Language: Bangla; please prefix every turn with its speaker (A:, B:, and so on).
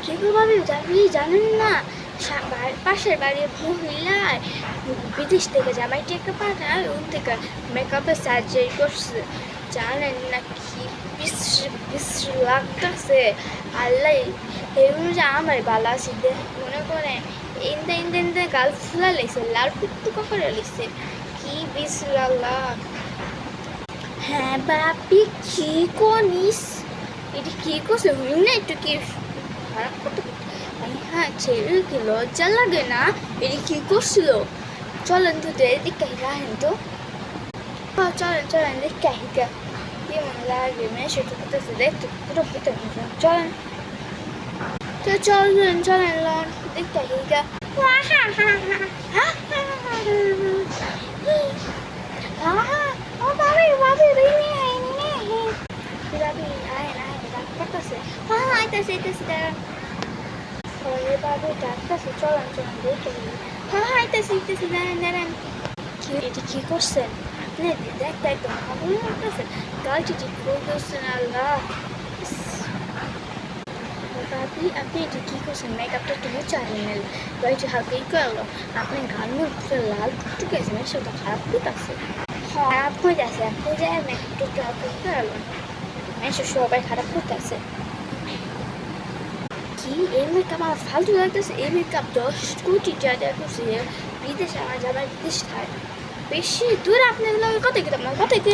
A: কি গো ভাবি, আপনি জানেন না পাশের বাড়ির মহিলার বিদেশ থেকে জামাই টেকে পাঠায়, ওর থেকে মেকআপের সার্জারি করছে। জানেন না কি বিশ্রী বিশ্রী লাগতেছে। আল্লাহ এই অনুযায়ী আমার ভালো আছে মনে করেন। ইন্দা ইন্দা ইন্দা গাল ফুলা লেগছে, লাল টুকটুকা করে লেগছে। কি বিশ্রী আল্লাহ। হ্যাঁ বাপি, কি করিস? এটা কি করছে হইল না একটু কি খারাপ করতে? হ্যাঁ ছেলে কি লজ্জা লাগে না? এটা কি করছিল? চলেন তো এদিকে রাখেন তো। চলেন চলেন দেখে আহিকা কেমন লাগে মেয়ে সেটা করতেছে, দেখতে পুরো পুরো চলেন তো, চলেন চলেন লন দেখতে আহিকা। ও বাবি বাবি রিনি আইনি বাবি আয় না রাগ করতেছে। হ্যাঁ আইতাছে আইতাছে দাঁড়ান। ওরে বাবি ডাকতেছে, চলেন চলেন দেখে। হ্যাঁ আইতাছে আইতাছে দাঁড়ান দাঁড়ান। কি এটি কি করছেন আপনি? দেখতে একদম ভালো লাগতেছে, গালটি ঠিক করে করছেন। আল্লাহ ভাবি, আপনি এটি কি করছেন? মেকআপটা একটু মুছে নিলেন, একটু হালকাই করলো। আপনি গাল মুখে লাল টুকটুকে আছে, সেটা খারাপ করতেছে। খারাপ হয়ে যাচ্ছে, আপনি যায় মেকআপটা একটু হালকাই করলো, মেশো সবাই খারাপ করতেছে। কি এই মেকআপ আমার ফালতু লাগতেছে? এই মেকআপ 10 কোটি টাকা করছে বিদেশে, আমার জামাই বিদেশ থাকে বেশি দূর। আপনার কত কি